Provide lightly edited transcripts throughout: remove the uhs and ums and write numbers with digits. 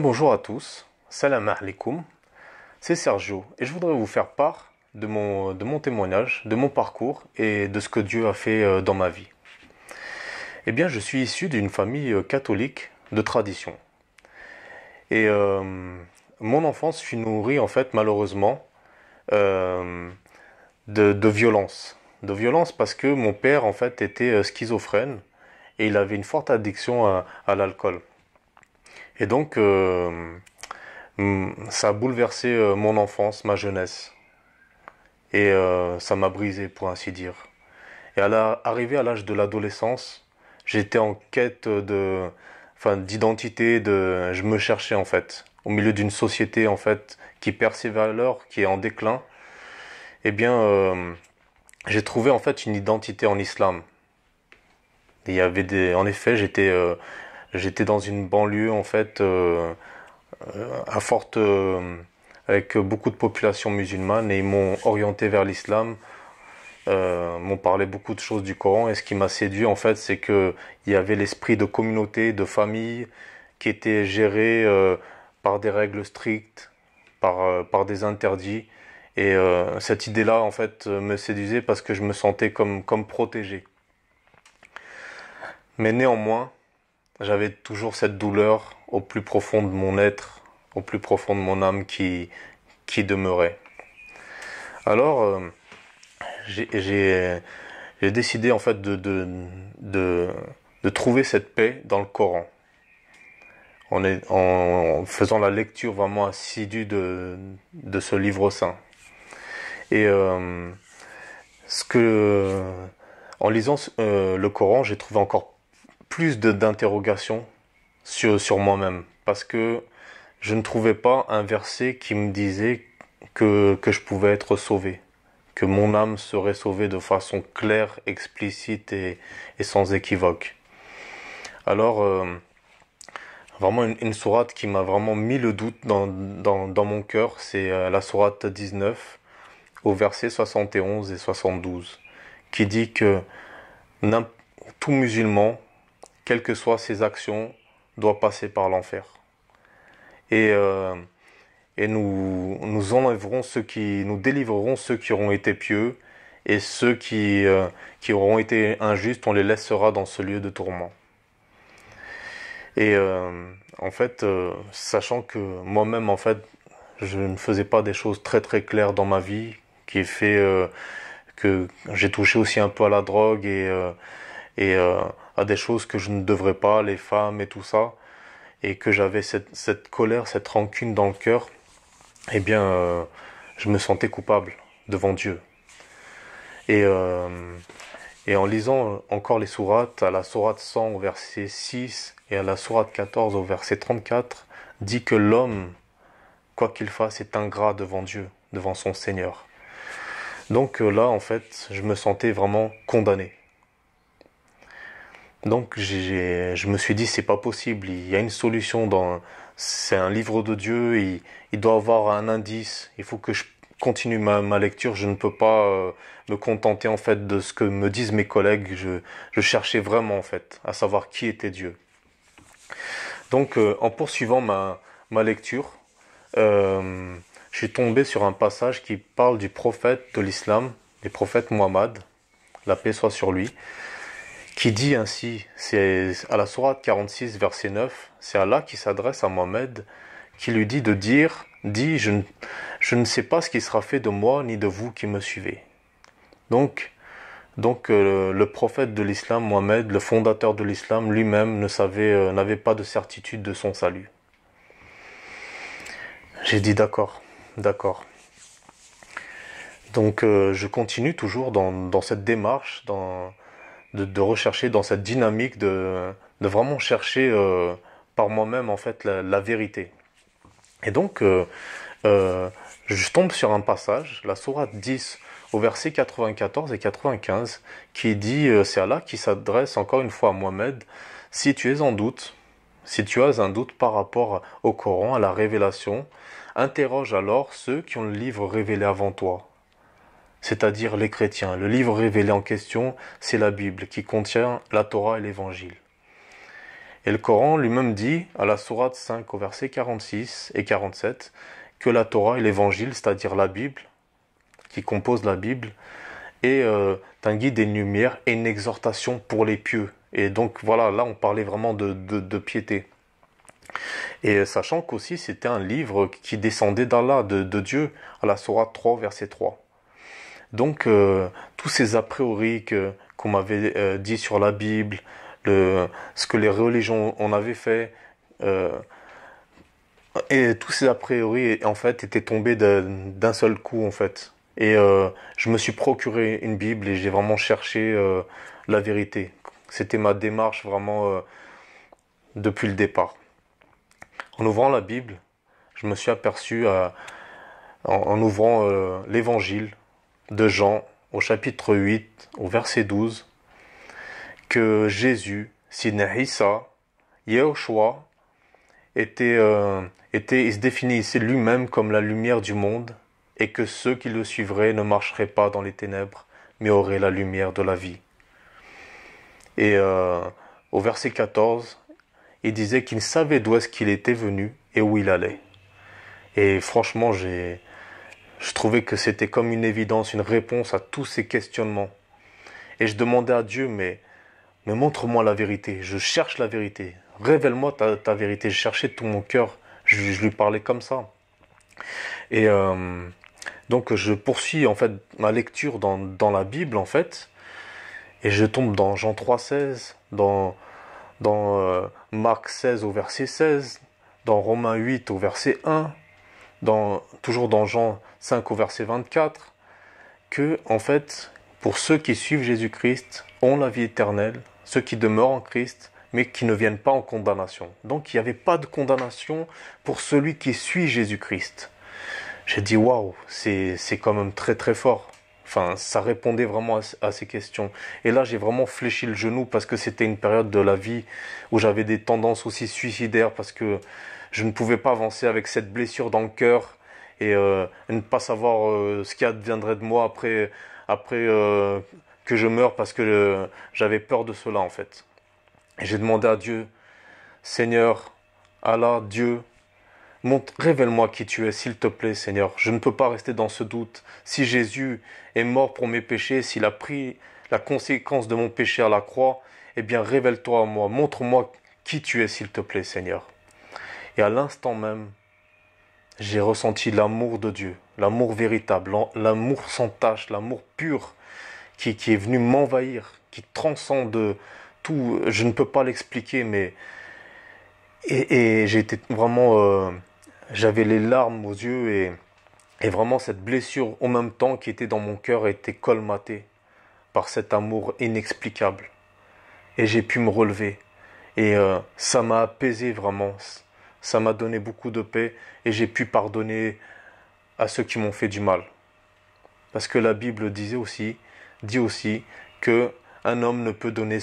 Bonjour à tous, salam alaikum, c'est Sergio et je voudrais vous faire part de mon témoignage, de mon parcours et de ce que Dieu a fait dans ma vie. Eh bien, je suis issu d'une famille catholique de tradition. Et mon enfance fut nourrie en fait malheureusement euh, de violence. De violence parce que mon père en fait était schizophrène et il avait une forte addiction à l'alcool. Et donc ça a bouleversé mon enfance, ma jeunesse. Et ça m'a brisé, pour ainsi dire. Et arrivé à l'âge de l'adolescence, j'étais en quête d'identité, je me cherchais en fait. Au milieu d'une société en fait qui perd ses valeurs, qui est en déclin, eh bien, j'ai trouvé en fait une identité en islam. Et il y avait en effet, j'étais dans une banlieue en fait à forte avec beaucoup de population musulmane et ils m'ont orienté vers l'islam, m'ont parlé beaucoup de choses du Coran et ce qui m'a séduit en fait c'est que il y avait l'esprit de communauté, de famille qui était géré par des règles strictes, par des interdits et cette idée-là en fait me séduisait parce que je me sentais comme protégé. Mais néanmoins, j'avais toujours cette douleur au plus profond de mon être, au plus profond de mon âme qui demeurait. Alors, j'ai décidé en fait de trouver cette paix dans le Coran, en faisant la lecture vraiment assidue de ce livre saint. Et en lisant le Coran, j'ai trouvé encore plus d'interrogations sur moi-même, parce que je ne trouvais pas un verset qui me disait que je pouvais être sauvé, que mon âme serait sauvée de façon claire, explicite et sans équivoque. Alors, vraiment une sourate qui m'a vraiment mis le doute dans mon cœur, c'est la sourate 19, au verset 71 et 72, qui dit que tout musulman, quelles que soient ses actions, doit passer par l'enfer. Et, euh, et nous enlèverons nous délivrerons ceux qui auront été pieux, et ceux qui auront été injustes, on les laissera dans ce lieu de tourment. Et en fait, sachant que moi-même, en fait, je ne faisais pas des choses très très claires dans ma vie, qui fait que j'ai touché aussi un peu à la drogue et à des choses que je ne devrais pas, les femmes et tout ça, et que j'avais cette colère, cette rancune dans le cœur, eh bien, je me sentais coupable devant Dieu. Et, euh, et en lisant encore les sourates, à la sourate 100 au verset 6 et à la sourate 14 au verset 34, dit que l'homme, quoi qu'il fasse, est ingrat devant Dieu, devant son Seigneur. Donc là, en fait, je me sentais vraiment condamné. Donc je me suis dit, c'est pas possible, il y a une solution c'est un livre de Dieu, il doit avoir un indice, il faut que je continue ma lecture, je ne peux pas me contenter en fait de ce que me disent mes collègues, je cherchais vraiment en fait à savoir qui était Dieu. Donc en poursuivant ma lecture, je suis tombé sur un passage qui parle du prophète de l'islam, du prophète Muhammad, la paix soit sur lui, qui dit ainsi, c'est à la sourate 46 verset 9, c'est Allah qui s'adresse à Mohammed, qui lui dit de dire, dis, je ne sais pas ce qui sera fait de moi ni de vous qui me suivez. Donc le prophète de l'islam, Mohammed, le fondateur de l'islam, lui-même n'avait pas de certitude de son salut. J'ai dit d'accord, d'accord. Donc je continue toujours dans cette démarche, de rechercher dans cette dynamique de vraiment chercher par moi-même en fait la vérité. Et donc je tombe sur un passage, la sourate 10 au verset 94 et 95 qui dit, c'est Allah qui s'adresse encore une fois à Mohammed, si tu es en doute, si tu as un doute par rapport au Coran, à la révélation, interroge alors ceux qui ont le livre révélé avant toi, c'est-à-dire les chrétiens. Le livre révélé en question, c'est la Bible, qui contient la Torah et l'Évangile. Et le Coran lui-même dit, à la sourate 5 au verset 46 et 47, que la Torah et l'Évangile, c'est-à-dire la Bible, qui compose la Bible, est un guide et une lumière et une exhortation pour les pieux. Et donc voilà, là on parlait vraiment de piété. Et sachant qu'aussi c'était un livre qui descendait d'Allah, de Dieu, à la sourate 3, verset 3. Donc tous ces a priori qu'on m'avait dit sur la Bible, ce que les religions en avaient fait, et tous ces a priori en fait étaient tombés d'un seul coup en fait. Et je me suis procuré une Bible et j'ai vraiment cherché la vérité. C'était ma démarche vraiment depuis le départ. En ouvrant la Bible, je me suis aperçu en ouvrant l'évangile de Jean au chapitre 8, au verset 12, que Jésus, Sidna Issa, Yehoshua, il se définissait lui-même comme la lumière du monde et que ceux qui le suivraient ne marcheraient pas dans les ténèbres, mais auraient la lumière de la vie. Et au verset 14, il disait qu'il savait d'où est-ce qu'il était venu et où il allait. Et franchement, je trouvais que c'était comme une évidence, une réponse à tous ces questionnements. Et je demandais à Dieu, mais montre-moi la vérité, je cherche la vérité. Révèle-moi ta vérité. Je cherchais de tout mon cœur. Je lui parlais comme ça. Et donc je poursuis en fait ma lecture dans la Bible en fait. Et je tombe dans Jean 3,16, dans Marc 16 au verset 16, dans Romains 8 au verset 1, toujours dans Jean 5 au verset 24, que en fait, pour ceux qui suivent Jésus-Christ, ont la vie éternelle, ceux qui demeurent en Christ, mais qui ne viennent pas en condamnation. Donc il n'y avait pas de condamnation pour celui qui suit Jésus-Christ. J'ai dit waouh, c'est quand même très très fort. Enfin, ça répondait vraiment à ces questions. Et là, j'ai vraiment fléchi le genou parce que c'était une période de la vie où j'avais des tendances aussi suicidaires parce que je ne pouvais pas avancer avec cette blessure dans le cœur et ne pas savoir ce qui adviendrait de moi après que je meure parce que j'avais peur de cela en fait. Et j'ai demandé à Dieu, Seigneur, Allah, Dieu, révèle-moi qui tu es, s'il te plaît, Seigneur. Je ne peux pas rester dans ce doute. Si Jésus est mort pour mes péchés, s'il a pris la conséquence de mon péché à la croix, eh bien, révèle-toi à moi. Montre-moi qui tu es, s'il te plaît, Seigneur. Et à l'instant même, j'ai ressenti l'amour de Dieu, l'amour véritable, l'amour sans tache, l'amour pur qui est venu m'envahir, qui transcende tout. Je ne peux pas l'expliquer, mais... Et j'ai été vraiment... j'avais les larmes aux yeux et vraiment cette blessure en même temps qui était dans mon cœur était colmatée par cet amour inexplicable. Et j'ai pu me relever. Et ça m'a apaisé vraiment. Ça m'a donné beaucoup de paix et j'ai pu pardonner à ceux qui m'ont fait du mal. Parce que la Bible dit aussi que un homme ne peut donner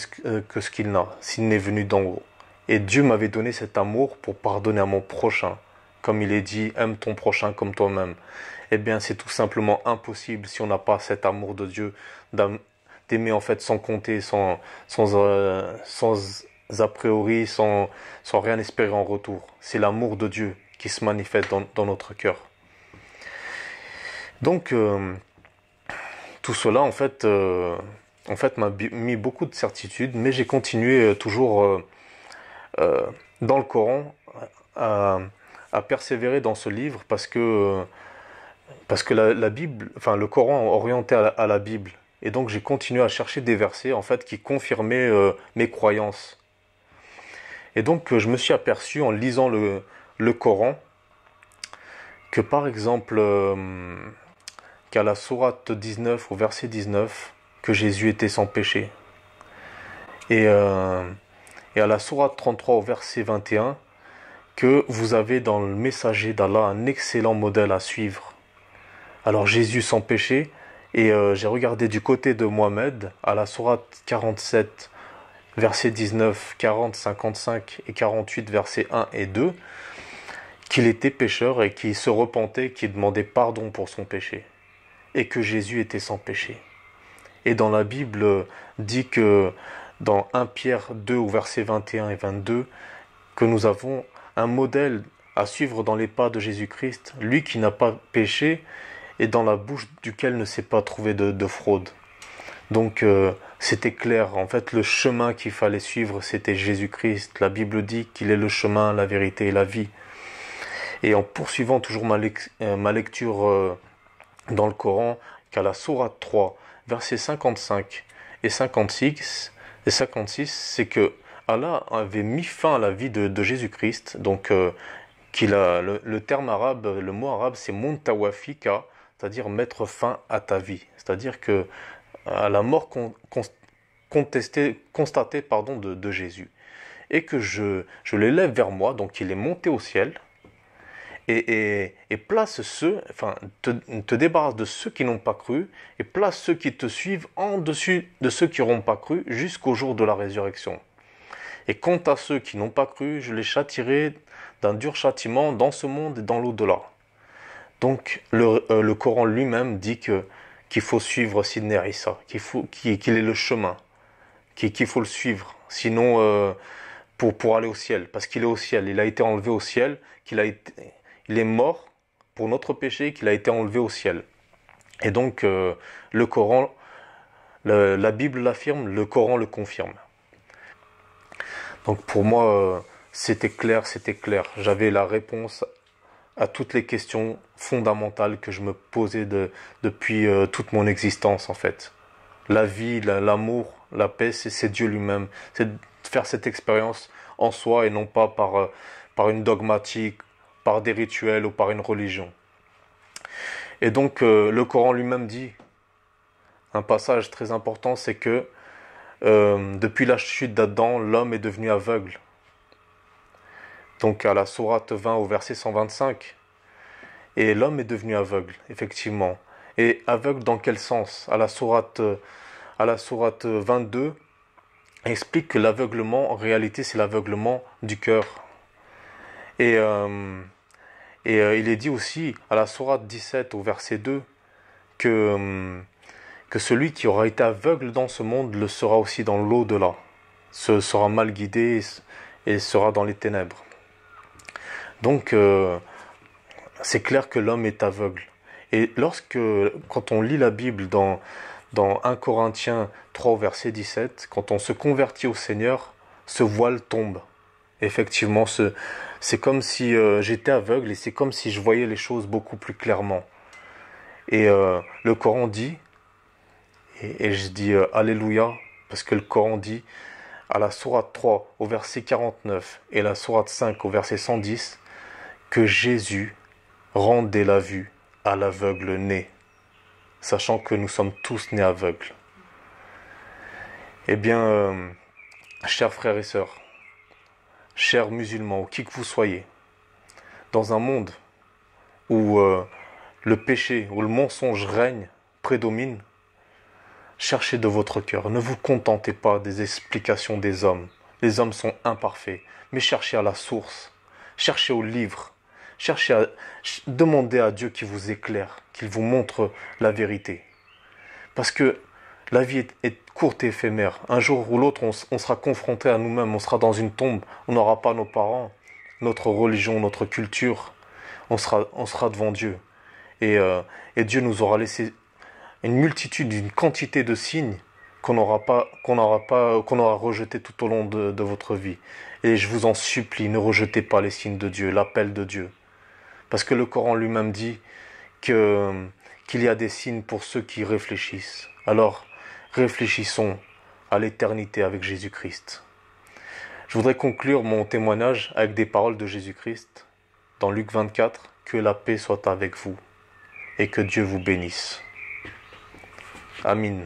que ce qu'il n'a, s'il n'est venu d'en haut. Et Dieu m'avait donné cet amour pour pardonner à mon prochain. Comme il est dit, aime ton prochain comme toi-même. Eh bien, c'est tout simplement impossible si on n'a pas cet amour de Dieu, d'aimer en fait sans compter, sans a priori, sans rien espérer en retour. C'est l'amour de Dieu qui se manifeste dans notre cœur. Donc, tout cela, en fait m'a mis beaucoup de certitude, mais j'ai continué toujours dans le Coran à persévérer dans ce livre parce que la Bible, enfin le Coran orienté à la Bible, et donc j'ai continué à chercher des versets en fait qui confirmaient mes croyances. Et donc je me suis aperçu en lisant le Coran que par exemple qu'à la sourate 19 au verset 19 que Jésus était sans péché. Et à la sourate 33 au verset 21 que vous avez dans le messager d'Allah un excellent modèle à suivre. Alors Jésus sans péché, et j'ai regardé du côté de Mohammed à la sourate 47 verset 19, 40, 55 et 48 versets 1 et 2 qu'il était pécheur et qu'il se repentait, qu'il demandait pardon pour son péché et que Jésus était sans péché. Et dans la Bible dit que dans 1 Pierre 2 au verset 21 et 22 que nous avons un modèle à suivre dans les pas de Jésus-Christ, lui qui n'a pas péché et dans la bouche duquel ne s'est pas trouvé de fraude. Donc c'était clair, en fait le chemin qu'il fallait suivre c'était Jésus-Christ. La Bible dit qu'il est le chemin, la vérité et la vie. Et en poursuivant toujours ma lecture dans le Coran, qu'à la sourate 3, versets 55 et 56, c'est que Allah avait mis fin à la vie de Jésus-Christ. Donc le terme arabe, le mot arabe c'est muntawafika, c'est-à-dire mettre fin à ta vie. C'est-à-dire que à la mort constatée de Jésus. Et que je l'élève vers moi, donc il est monté au ciel, et place te débarrasse de ceux qui n'ont pas cru, et place ceux qui te suivent en dessus de ceux qui n'auront pas cru, jusqu'au jour de la résurrection. Et quant à ceux qui n'ont pas cru, je les châtierai d'un dur châtiment dans ce monde et dans l'au-delà. Donc le Coran lui-même dit qu'il faut suivre Sidney Issa, qu'il est le chemin, qu'il faut le suivre, sinon pour aller au ciel, parce qu'il est au ciel, il a été enlevé au ciel, il est mort pour notre péché, qu'il a été enlevé au ciel. Et donc le Coran, la Bible l'affirme, le Coran le confirme. Donc pour moi, c'était clair. J'avais la réponse à toutes les questions fondamentales que je me posais depuis toute mon existence en fait. La vie, l'amour, la paix, c'est Dieu lui-même. C'est de faire cette expérience en soi et non pas par une dogmatique, par des rituels ou par une religion. Et donc le Coran lui-même dit, un passage très important, c'est que depuis la chute d'Adam, l'homme est devenu aveugle. Donc à la sourate 20 au verset 125. Et l'homme est devenu aveugle, effectivement. Et aveugle dans quel sens? À la sourate 22, explique que l'aveuglement, en réalité, c'est l'aveuglement du cœur. Et il est dit aussi, à la sourate 17 au verset 2, que celui qui aura été aveugle dans ce monde le sera aussi dans l'au-delà. Sera mal guidé et sera dans les ténèbres. Donc, c'est clair que l'homme est aveugle. Et quand on lit la Bible dans 1 Corinthiens 3 verset 17, quand on se convertit au Seigneur, ce voile tombe. Effectivement, c'est comme si j'étais aveugle et c'est comme si je voyais les choses beaucoup plus clairement. Et le Coran dit, et je dis Alléluia, parce que le Coran dit, à la sourate 3 au verset 49 et la sourate 5 au verset 110, que Jésus rendait la vue à l'aveugle né, sachant que nous sommes tous nés aveugles. Eh bien, chers frères et sœurs, chers musulmans, ou qui que vous soyez, dans un monde où le péché, où le mensonge règne, prédomine, cherchez de votre cœur. Ne vous contentez pas des explications des hommes. Les hommes sont imparfaits, mais cherchez à la source, cherchez au livre, cherchez à demander à Dieu qu'il vous éclaire, qu'il vous montre la vérité. Parce que la vie est courte et éphémère. Un jour ou l'autre, on sera confronté à nous-mêmes, on sera dans une tombe, on n'aura pas nos parents, notre religion, notre culture. On sera devant Dieu. Et Dieu nous aura laissé une multitude, une quantité de signes qu'on aura rejeté tout au long de votre vie. Et je vous en supplie, ne rejetez pas les signes de Dieu, l'appel de Dieu. Parce que le Coran lui-même dit qu'il y a des signes pour ceux qui réfléchissent. Alors, réfléchissons à l'éternité avec Jésus-Christ. Je voudrais conclure mon témoignage avec des paroles de Jésus-Christ dans Luc 24, que la paix soit avec vous et que Dieu vous bénisse. Amin.